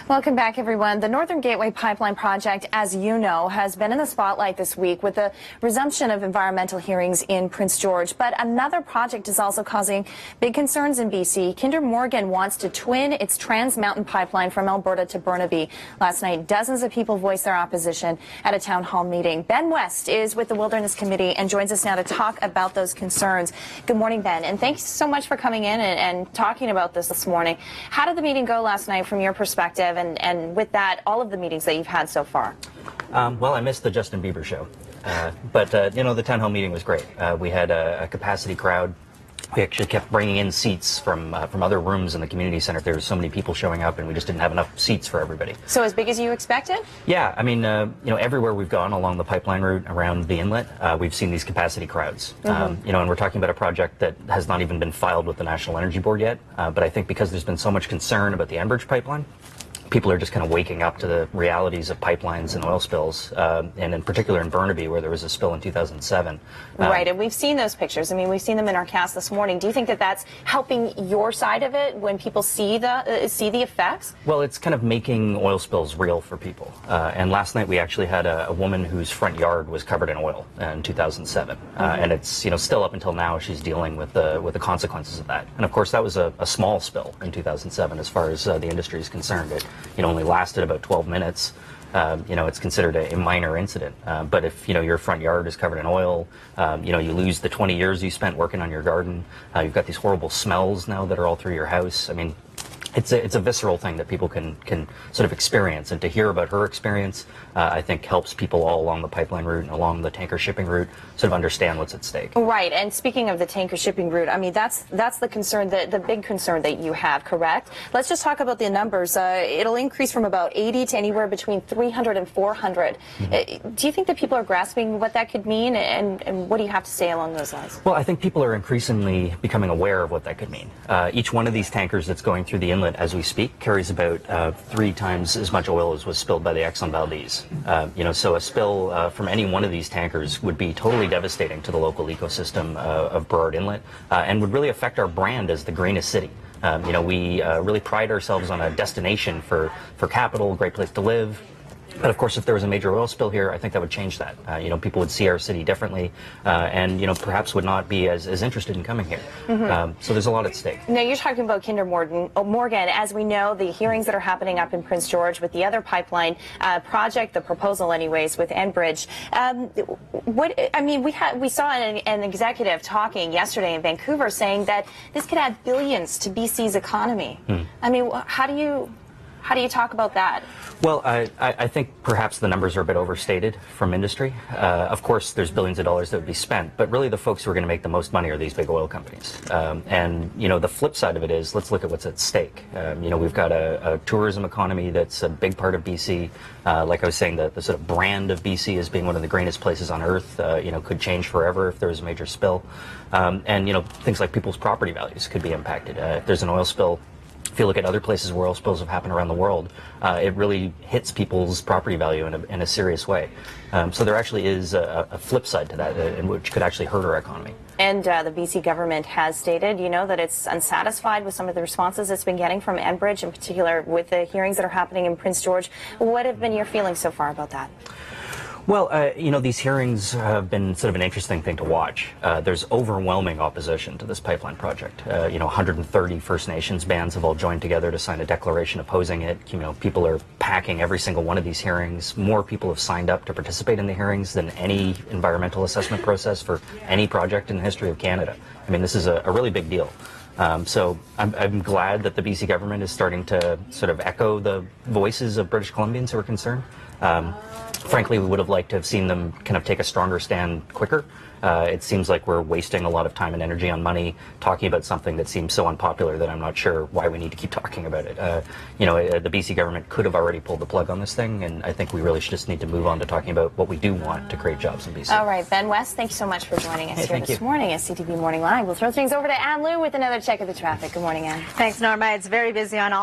Welcome back, everyone. The Northern Gateway Pipeline Project, as you know, has been in the spotlight this week with the resumption of environmental hearings in Prince George. But another project is also causing big concerns in BC. Kinder Morgan wants to twin its Trans Mountain pipeline from Alberta to Burnaby. Last night, dozens of people voiced their opposition at a town hall meeting. Ben West is with the Wilderness Committee and joins us now to talk about those concerns. Good morning, Ben, and thanks so much for coming in and talking about this morning. How did the meeting go last night from your perspective? And with that, all of the meetings that you've had so far? Well, I missed the Justin Bieber show, but you know, the town hall meeting was great. We had a capacity crowd. We actually kept bringing in seats from other rooms in the community center. There were so many people showing up, and we just didn't have enough seats for everybody. So as big as you expected? Yeah, I mean, you know, everywhere we've gone along the pipeline route around the inlet, we've seen these capacity crowds. You know, and we're talking about a project that has not even been filed with the National Energy Board yet. But I think because there's been so much concern about the Enbridge pipeline, people are just kind of waking up to the realities of pipelines and oil spills, and in particular in Burnaby, where there was a spill in 2007. Right, and we've seen those pictures. I mean, we've seen them in our cast this morning. Do you think that that's helping your side of it when people see the effects? Well, it's kind of making oil spills real for people. And last night we actually had a woman whose front yard was covered in oil in 2007, and it's, you know, still up until now she's dealing with the consequences of that. And of course, that was a small spill in 2007 as far as the industry is concerned. It only lasted about 12 minutes. You know, it's considered a minor incident. But if, you know, your front yard is covered in oil, you know, you lose the 20 years you spent working on your garden. You've got these horrible smells now that are all through your house. I mean, it's a visceral thing that people can sort of experience, and to hear about her experience, I think helps people all along the pipeline route and along the tanker shipping route sort of understand what's at stake. Right, and speaking of the tanker shipping route, I mean, that's the concern, the big concern that you have, correct? Let's just talk about the numbers. It'll increase from about 80 to anywhere between 300 and 400. Do you think that people are grasping what that could mean, and what do you have to say along those lines? Well, I think people are increasingly becoming aware of what that could mean. Each one of these tankers that's going through the inlet as we speak carries about 3 times as much oil as was spilled by the Exxon Valdez. You know, so a spill from any one of these tankers would be totally devastating to the local ecosystem of Burrard Inlet, and would really affect our brand as the greenest city. You know, we really pride ourselves on a destination for capital, great place to live. But of course, if there was a major oil spill here, I think that would change that. You know, people would see our city differently, and, you know, perhaps would not be as interested in coming here. So there's a lot at stake. Now, you're talking about Kinder Morgan. As we know, the hearings that are happening up in Prince George with the other pipeline project, the proposal anyways, with Enbridge. We saw an executive talking yesterday in Vancouver saying that this could add billions to BC's economy. I mean, how do you talk about that? Well, I think perhaps the numbers are a bit overstated from industry. Of course, there's billions of dollars that would be spent, but really the folks who are going to make the most money are these big oil companies. And, you know, the flip side of it is, let's look at what's at stake. You know, we've got a tourism economy that's a big part of BC. Like I was saying, the sort of brand of BC as being one of the greenest places on earth, you know, could change forever if there was a major spill. And, you know, things like people's property values could be impacted. If there's an oil spill, if you look at other places where oil spills have happened around the world, it really hits people's property value in a serious way. So there actually is a flip side to that, which could actually hurt our economy. And the BC government has stated, you know, that it's unsatisfied with some of the responses it's been getting from Enbridge, in particular with the hearings that are happening in Prince George. What have been your feelings so far about that? Well, you know, these hearings have been sort of an interesting thing to watch. There's overwhelming opposition to this pipeline project. You know, 130 First Nations bands have all joined together to sign a declaration opposing it. You know, people are packing every single one of these hearings. More people have signed up to participate in the hearings than any environmental assessment process for any project in the history of Canada. I mean, this is a really big deal. So I'm glad that the BC government is starting to sort of echo the voices of British Columbians who are concerned. Frankly, we would have liked to have seen them kind of take a stronger stand quicker. It seems like we're wasting a lot of time and energy on money talking about something that seems so unpopular that I'm not sure why we need to keep talking about it. You know, the BC government could have already pulled the plug on this thing, and I think we really should just need to move on to talking about what we do want to create jobs in BC. All right, Ben West, thank you so much for joining us here this morning at CTV Morning Live. We'll throw things over to Ann Lou with another check of the traffic. Good morning, Ann. Thanks, Norma. It's very busy on all